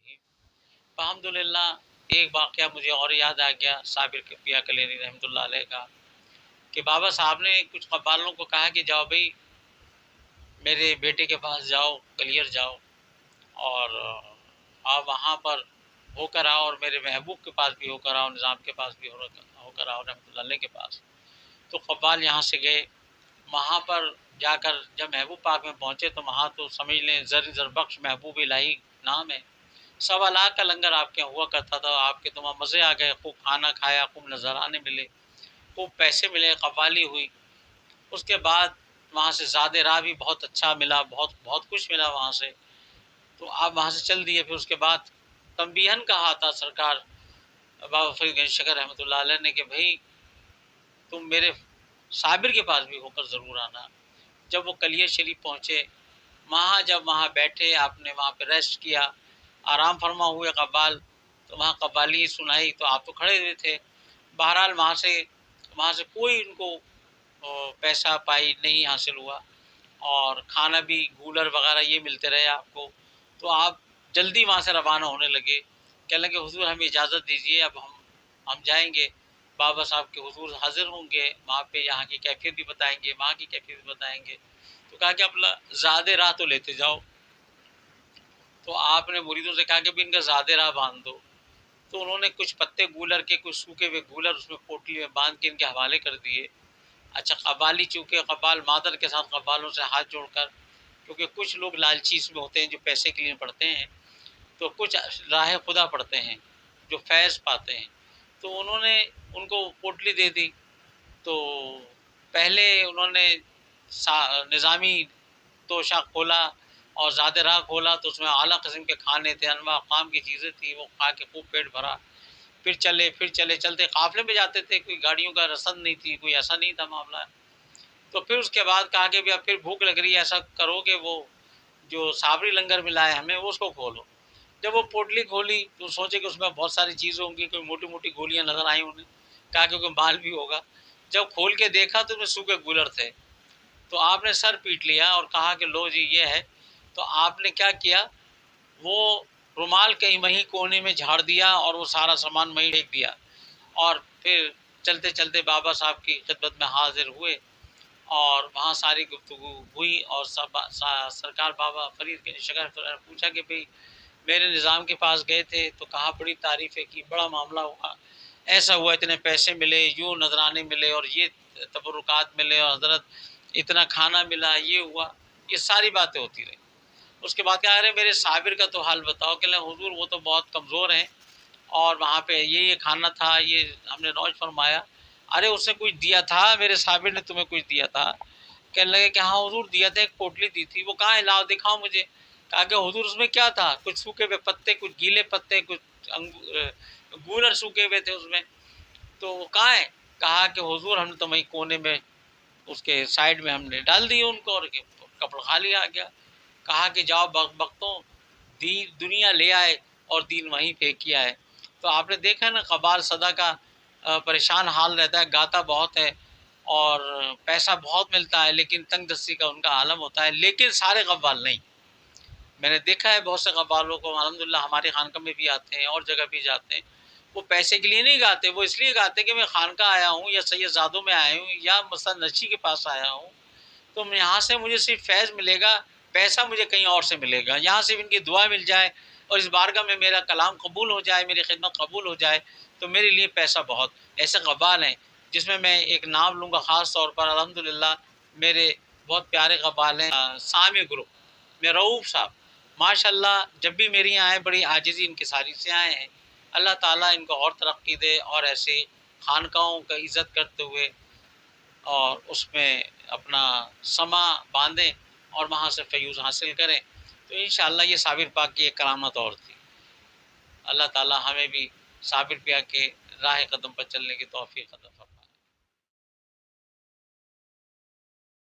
الرحیم۔ الحمدللہ ایک واقعہ مجھے اور یاد آ گیا صابر پیا کلینی رحمۃ اللہ علیہ کا، کہ بابا صاحب نے کچھ قبالوں کو کہا کہ جاؤ بھائی میرے بیٹے کے پاس جاؤ، کلیئر جاؤ، اور آپ وہاں پر ہو کر آؤ، اور میرے محبوب کے پاس بھی ہو کر آؤ، نظام کے پاس بھی ہو کر آؤ رحمۃ اللہ علیہ کے پاس۔ تو قبال یہاں سے گئے، وہاں پر جا کر جب محبوب پاک میں پہنچے تو وہاں تو سمجھ لیں زربخش محبوب الہی نام ہے، 1.25 کا لنگر آپ کے ہوا کرتا تھا، آپ کے تو وہاں مزے آ گئے، خوب کھانا کھایا، خوب نذرانے ملے، خوب پیسے ملے، قوالی ہوئی۔ اس کے بعد وہاں سے زاد راہ بھی بہت اچھا ملا، بہت کچھ ملا وہاں سے، تو آپ وہاں سے چل دیے۔ پھر اس کے بعد تنبیہن کہا تھا سرکار بابا فرید گنج شکر رحمۃ اللہ علیہ نے کہ بھائی تم میرے صابر کے پاس بھی ہو کر ضرور آنا۔ جب وہ کلیئر شریف پہنچے، جب وہاں بیٹھے، آپ نے وہاں پہ ریسٹ کیا، آرام فرما ہوئے قبال، تو وہاں قوالی سنائی تو آپ تو کھڑے ہوئے تھے۔ بہرحال وہاں سے کوئی ان کو پیسہ پائی نہیں حاصل ہوا، اور کھانا بھی گولر وغیرہ یہ ملتے رہے آپ کو۔ تو آپ جلدی وہاں سے روانہ ہونے لگے، کہنے لگے حضور ہمیں اجازت دیجیے، اب ہم جائیں گے، بابا صاحب کے حضور حاضر ہوں گے وہاں پہ، یہاں کی کیفیت بھی بتائیں گے، وہاں کی کیفیت بھی بتائیں گے۔ تو کہا کہ اپنا زاد راہ تو لیتے جاؤ۔ تو آپ نے مریدوں سے کہا کہ بھی ان کا زاد راہ باندھ دو۔ تو انہوں نے کچھ پتے گولر کے، کچھ سوکھے ہوئے گولر اس میں پوٹلی میں باندھ کے ان کے حوالے کر دیے۔ اچھا قبالی چونکہ قبال مادر کے ساتھ قبالوں سے ہاتھ جوڑ کر، کیونکہ کچھ لوگ لالچی اس میں ہوتے ہیں جو پیسے کے لیے پڑھتے ہیں، تو کچھ راہ خدا پڑھتے ہیں جو فیض پاتے ہیں، تو انہوں نے ان کو پوٹلی دے دی۔ تو پہلے انہوں نے نظامی توشہ کھولا اور زاد راہ کھولا، تو اس میں اعلیٰ قسم کے کھانے تھے، انواع اقسام کی چیزیں تھیں، وہ کھا کے خوب پیٹ بھرا۔ پھر چلتے قافلے میں جاتے تھے، کوئی گاڑیوں کا رسد نہیں تھی، کوئی ایسا نہیں تھا معاملہ۔ تو پھر اس کے بعد کہا کہ اب پھر بھوک لگ رہی ہے، ایسا کرو کہ وہ جو صابری لنگر ملا ہے ہمیں اس کو کھولو۔ جب وہ پوٹلی کھولی تو سوچے کہ اس میں بہت ساری چیزیں ہوں گی، کوئی موٹی موٹی گولیاں نظر آئیں انہیں، کہا کہ کوئی مال بھی ہوگا۔ جب کھول کے دیکھا تو اس میں سوکھے گولر تھے، تو آپ نے سر پیٹ لیا اور کہا کہ لو جی یہ ہے۔ تو آپ نے کیا کیا، وہ رومال کہیں وہیں کونے میں جھاڑ دیا اور وہ سارا سامان وہیں پھینک دیا، اور پھر چلتے چلتے بابا صاحب کی خدمت میں حاضر ہوئے، اور وہاں ساری گفتگو ہوئی، اور سرکار بابا فرید گنج شکر نے پوچھا کہ بھئی میرے نظام کے پاس گئے تھے تو کہا بڑی تعریفیں کی، بڑا معاملہ ہوا، ایسا ہوا، اتنے پیسے ملے، یوں نذرانے ملے، اور یہ تبرکات ملے، اور حضرت اتنا کھانا ملا، یہ ہوا، یہ ساری باتیں ہوتی رہی۔ اس کے بعد کہا رہے میرے صابر کا تو حال بتاؤ، کہ حضور وہ تو بہت کمزور ہیں، اور وہاں پہ یہ کھانا تھا، یہ ہم نے نوش فرمایا۔ ارے اس نے کچھ دیا تھا، میرے صابر نے تمہیں کچھ دیا تھا؟ کہنے لگے کہ ہاں حضور دیا تھا، ایک پوٹلی دی تھی، وہ کہاں ہے، لاؤ دکھاؤ مجھے۔ کہا کہ حضور اس میں کیا تھا، کچھ سوکھے ہوئے پتے، کچھ گیلے پتے، کچھ گولر سوکھے ہوئے تھے اس میں، تو وہ کہاں ہے؟ کہا کہ حضور ہم نے تو وہیں کونے میں اس کے سائڈ میں ہم نے ڈال دی ان کو، اور کپڑا خالی آ گیا۔ کہا کہ جاؤ بختوں، دنیا لے آئے اور دین وہیں پھینک کیا ہے۔ تو آپ نے دیکھا نا، قبال صدا کا پریشان حال رہتا ہے، گاتا بہت ہے اور پیسہ بہت ملتا ہے، لیکن تنگ دستی کا ان کا عالم ہوتا ہے، لیکن سارے قبال نہیں۔ میں نے دیکھا ہے بہت سے قبالوں کو، الحمدللہ ہماری خانقاہ میں بھی آتے ہیں اور جگہ بھی جاتے ہیں، وہ پیسے کے لیے نہیں گاتے، وہ اس لیے گاتے کہ میں خانقاہ آیا ہوں، یا سید زادوں میں آیا ہوں، یا مثلا نشی کے پاس آیا ہوں، تو یہاں سے مجھے صرف فیض ملے گا، پیسہ مجھے کہیں اور سے ملے گا، یہاں صرف ان کی دعا مل جائے اور اس بارگاہ میں میرا کلام قبول ہو جائے، میری خدمت قبول ہو جائے، تو میرے لیے پیسہ بہت۔ ایسے قبال ہیں جس میں ایک نام لوں گا خاص طور پر، الحمدللہ میرے بہت پیارے قبال ہیں، سامی گروپ میں رؤوف صاحب، ماشاءاللہ جب بھی میری یہاں آئے بڑی عاجزی انکساری سے آئے ہیں۔ اللہ تعالیٰ ان کو اور ترقی دے، اور ایسے خانقاہوں کا عزت کرتے ہوئے اور اس میں اپنا سما باندھیں اور وہاں سے فیوز حاصل کریں، تو انشاءاللہ یہ صابر پاک کی ایک کرامت اور تھی۔ اللہ تعالیٰ ہمیں بھی صابر پیا کے راہ قدم پر چلنے کی توفیق عطا فرمائے۔